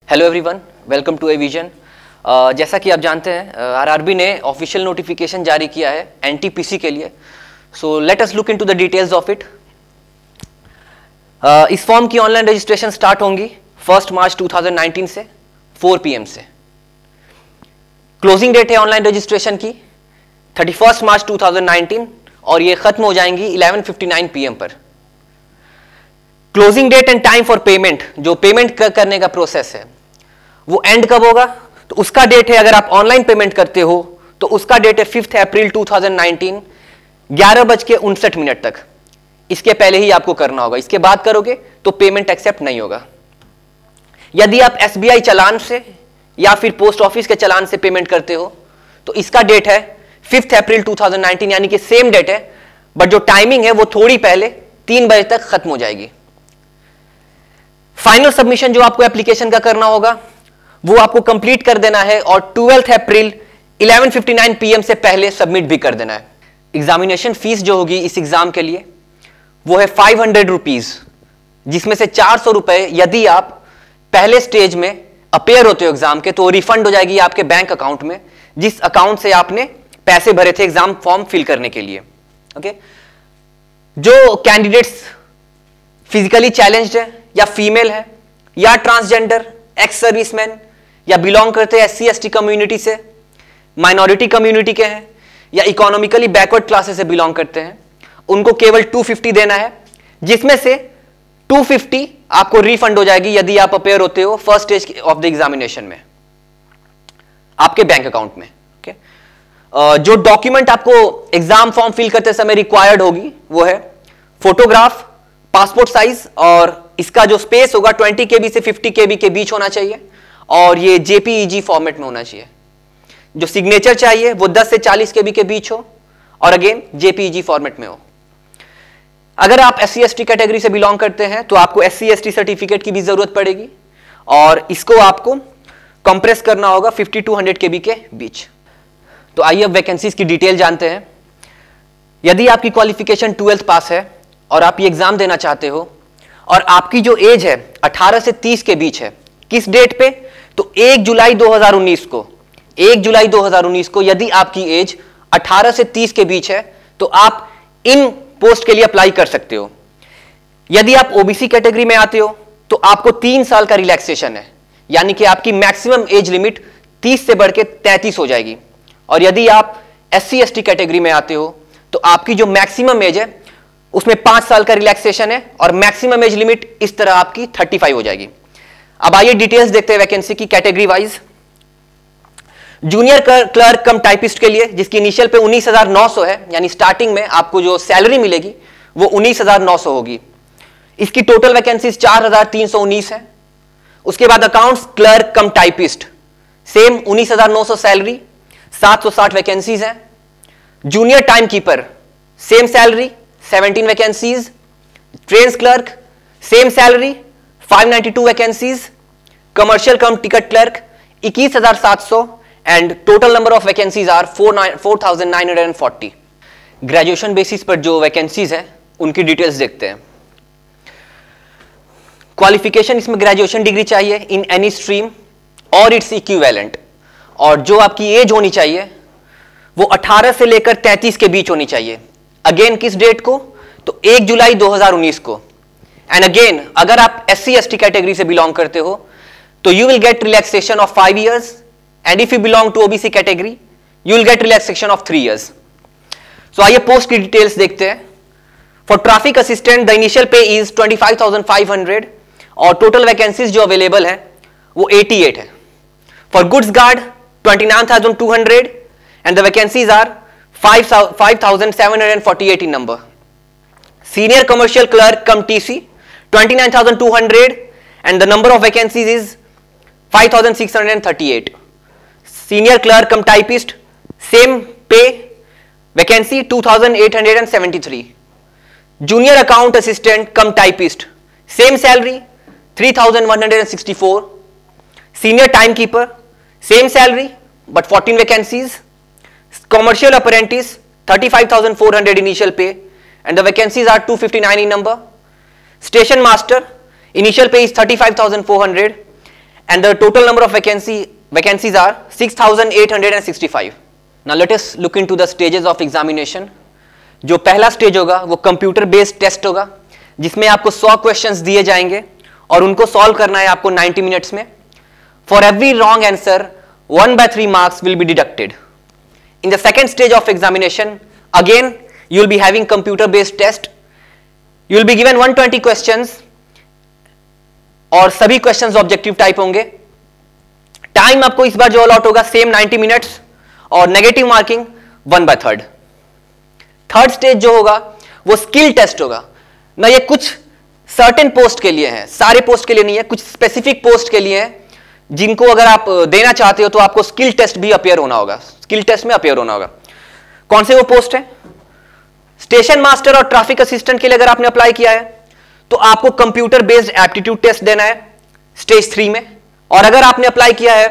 Hello everyone, welcome to a vision. जैसा कि आप जानते हैं आरआरबी ने ऑफिशियल नोटिफिकेशन जारी किया है एनटीपीसी के लिए। So let us look into the details of it. इस फॉर्म की ऑनलाइन रजिस्ट्रेशन स्टार्ट होंगी 1 मार्च 2019 से 4 PM से। क्लोजिंग डेट है ऑनलाइन रजिस्ट्रेशन की 31 मार्च 2019 और ये खत्म हो जाएंगी 11:59 PM पर। Closing date and time for payment, जो पेमेंट करने का प्रोसेस है वो एंड कब होगा, तो उसका डेट है, अगर आप ऑनलाइन पेमेंट करते हो तो उसका डेट है 5 अप्रैल 2019 11:59 तक। इसके पहले ही आपको करना होगा, इसके बाद करोगे तो पेमेंट एक्सेप्ट नहीं होगा। यदि आप SBI चालान से या फिर पोस्ट ऑफिस के चालान से पेमेंट करते हो तो इसका डेट है 5 अप्रैल 2019, यानी कि सेम डेट है, बट जो टाइमिंग है वो थोड़ी पहले 3 बजे तक खत्म हो जाएगी। फाइनल सबमिशन जो आपको एप्लीकेशन का करना होगा वो आपको कंप्लीट कर देना है और 12 अप्रैल 11:59 PM से पहले सबमिट भी कर देना है। एग्जामिनेशन फीस जो होगी इस एग्जाम के लिए वो है 500 रुपीज, जिसमें से 400 रुपए यदि आप पहले स्टेज में अपेयर होते हो एग्जाम के तो रिफंड हो जाएगी आपके बैंक अकाउंट में, जिस अकाउंट से आपने पैसे भरे थे एग्जाम फॉर्म फिल करने के लिए। ओके, जो कैंडिडेट्स फिजिकली चैलेंज्ड है या फीमेल है या ट्रांसजेंडर, एक्स सर्विसमैन या बिलोंग करते हैं SC ST कम्युनिटी से, माइनॉरिटी कम्युनिटी के हैं या इकोनॉमिकली बैकवर्ड क्लासेस से बिलोंग करते हैं, उनको केवल 250 देना है, जिसमें से 250 आपको रिफंड हो जाएगी यदि आप अपेयर होते हो first stage of the examination में आपके बैंक अकाउंट में। ओके, जो डॉक्यूमेंट आपको एग्जाम फॉर्म फिल करते समय रिक्वायर्ड होगी वो है फोटोग्राफ, पासपोर्ट साइज, और इसका जो स्पेस होगा 20 KB से 50 KB के बीच होना चाहिए और ये JPEG फॉर्मेट में होना चाहिए। जो सिग्नेचर चाहिए वो 10 से 40 KB के बीच हो और अगेन JPEG फॉर्मेट में हो। अगर आप SC ST कैटेगरी से बिलोंग करते हैं तो आपको SC ST सर्टिफिकेट की भी जरूरत पड़ेगी और इसको आपको कंप्रेस करना होगा 50 to 100 KB के बीच। तो आइए अब वैकेंसीज की डिटेल जानते हैं। यदि आपकी क्वालिफिकेशन 12th पास है और आप ये एग्जाम देना चाहते हो और आपकी जो एज है 18 से 30 के बीच है, किस डेट पे, तो 1 जुलाई 2019 को यदि आपकी एज 18 से 30 के बीच है तो आप इन पोस्ट के लिए अप्लाई कर सकते हो। यदि आप OBC कैटेगरी में आते हो तो आपको 3 साल का रिलैक्सेशन है, यानी कि आपकी मैक्सिमम एज लिमिट 30 से बढ़ के 33 हो जाएगी। और यदि आप SC ST कैटेगरी में आते हो तो आपकी जो मैक्सिमम एज है उसमें 5 साल का रिलैक्सेशन है और मैक्सिमम एज लिमिट इस तरह आपकी 35 हो जाएगी। अब आइए डिटेल्स देखते हैं वैकेंसी की category wise. Junior clerk cum typist के लिए, जिसकी इनिशियल पे 19,900 है, यानी स्टार्टिंग में आपको जो सैलरी मिलेगी वो 19,900 होगी। इसकी टोटल वैकेंसीज 4,319 है। उसके बाद accounts clerk cum typist, same 19,900 salary, 760 vacancies है। Junior time keeper same salary, 17 vacancies. Trains clerk same salary, 592 vacancies. Commercial cum ticket clerk 21,700 and total number of vacancies are 4,940। Graduation basis पर जो vacancies हैं उनकी details देखते हैं। Qualification इसमें graduation degree चाहिए in any stream और its equivalent, और जो आपकी एज होनी चाहिए वो 18 से लेकर 33 के बीच होनी चाहिए। अगेन किस डेट को, तो 1 जुलाई 2019 को। एंड अगेन अगर आप SC ST कैटेगरी से बिलोंग करते हो तो you will get relaxation of 5 years and if you belong to OBC category you will get relaxation of 3 years। So आइए पोस्ट की डिटेल्स देखते हैं। For traffic assistant the initial pay is 25,500 और total vacancies जो available है वो 88 है। For goods guard 29,200 and the vacancies are 5,748 in number. Senior commercial clerk cum TC 29,200 and the number of vacancies is 5,638. Senior clerk cum typist same pay, vacancy 2,873. Junior account assistant cum typist same salary 3,164. Senior timekeeper same salary but 14 vacancies. Commercial apprentice 35,400 initial pay and the vacancies are 259 in number. Station master initial pay is 35,400 and the total number of vacancies are 6,865. Now let us look into the stages of examination. जो पहला stage होगा वो computer based test होगा, जिसमें आपको 100 questions दिए जाएंगे और उनको सॉल्व करना है आपको 90 मिनट्स में. For every wrong answer 1/3 marks will be deducted. In the second stage of examination, again you will be having computer based test. You will be given 120 questions और सभी क्वेश्चंस ऑब्जेक्टिव टाइप होंगे. Time आपको इस बार जो allot होगा same 90 minutes और negative marking 1/3. Third stage जो होगा वो स्किल टेस्ट होगा ना. ये कुछ सर्टेन पोस्ट के लिए है, सारे पोस्ट के लिए नहीं है, कुछ स्पेसिफिक पोस्ट के लिए है जिनको अगर आप देना चाहते हो तो आपको स्किल टेस्ट भी अपियर होना होगा, स्किल टेस्ट में अपियर होना होगा. कौन से वो पोस्ट है? स्टेशन मास्टर और ट्रैफिक असिस्टेंट के लिए अगर आपने अप्लाई किया है तो आपको कंप्यूटर बेस्ड एप्टीट्यूड टेस्ट देना है स्टेज 3 में. और अगर आपने अप्लाई किया है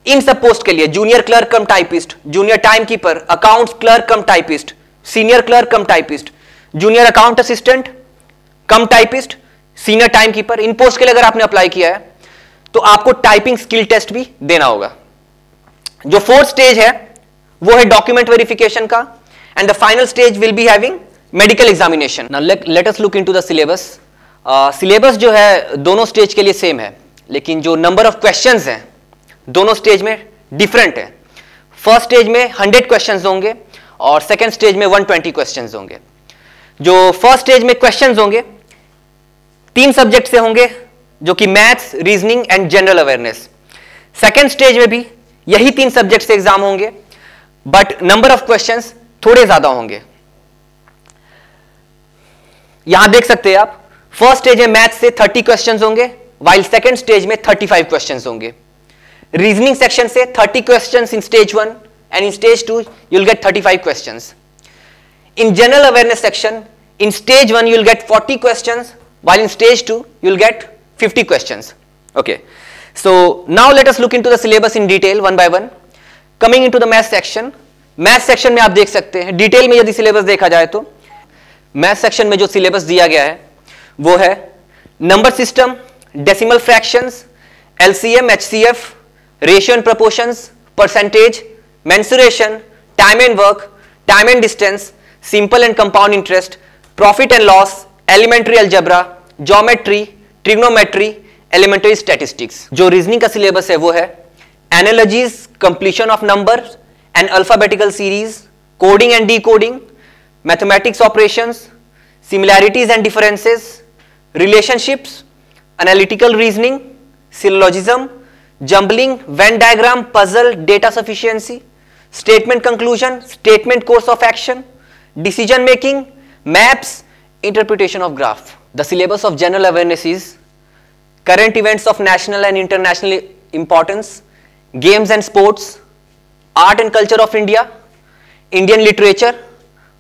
इन सब पोस्ट के लिए, junior clerk cum typist, junior time keeper, accounts clerk cum typist, senior clerk cum typist, junior account assistant cum typist, senior time keeper, इन पोस्ट के लिए अगर आपने अप्लाई किया है तो आपको टाइपिंग स्किल टेस्ट भी देना होगा. जो फोर्थ स्टेज है वो है डॉक्यूमेंट वेरिफिकेशन का, and the final stage will be having medical examination. Now let us look into the syllabus. Syllabus जो है दोनों स्टेज के लिए सेम है, लेकिन जो नंबर ऑफ क्वेश्चंस हैं दोनों स्टेज में डिफरेंट है. फर्स्ट स्टेज में 100 क्वेश्चंस होंगे और सेकंड स्टेज में 120 क्वेश्चंस होंगे. जो फर्स्ट स्टेज में क्वेश्चंस होंगे 3 सब्जेक्ट से होंगे, जो कि maths, reasoning and general awareness. Second stage में भी यही 3 सब्जेक्ट से एग्जाम होंगे, बट नंबर ऑफ क्वेश्चंस थोड़े ज्यादा होंगे. यहां देख सकते हैं आप, फर्स्ट स्टेज में मैथ्स से 30 क्वेश्चंस होंगे, वाइल सेकंड स्टेज में 35 क्वेश्चंस होंगे. रीजनिंग सेक्शन से 30 questions in stage 1 and in stage 2 you'll get 35 questions. In general awareness section, in stage 1 you'll get 40 questions, while in stage 2 you'll get 50 questions. Okay, so now let us look into the syllabus in detail one by one. Coming into the math section, math section में आप देख सकते हैं detail में यदि syllabus देखा जाए तो math section में जो सिलेबस दिया गया है वो है number system, decimal fractions, LCM, HCF, ratio and proportions, percentage, mensuration, time and work, time and distance, simple and compound interest, profit and loss, elementary algebra, geometry, trigonometry, elementary statistics. जो reasoning का syllabus है वो है analogies, completion of numbers and alphabetical series, coding and decoding, mathematics operations, similarities and differences, relationships, analytical reasoning, syllogism, jumbling, Venn diagram, puzzle, data sufficiency, statement conclusion, statement course of action, decision making, maps, interpretation of graph. The syllabus of general awareness is current events of national and international importance, games and sports, art and culture of India, Indian literature,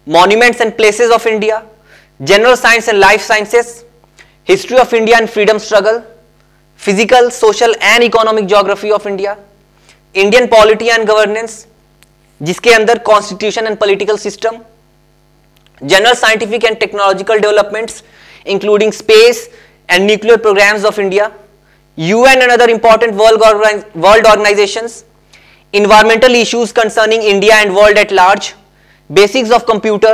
monuments and places of India, general science and life sciences, history of India and freedom struggle, physical, social and economic geography of India, Indian polity and governance, जिसके अंदर constitution and political system, general scientific and technological developments including space and nuclear programmes of India, UN and other important world organizations, environmental issues concerning India and world at large, basics of computer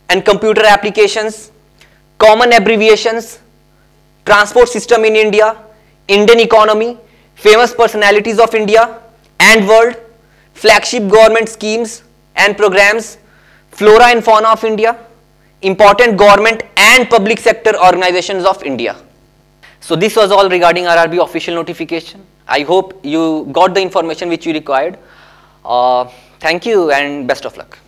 and computer applications, common abbreviations, transport system in India, Indian economy, famous personalities of India and world, flagship government schemes and programs, flora and fauna of India, important government and public sector organizations of India. So this was all regarding RRB official notification. I hope you got the information which you required. Thank you and best of luck.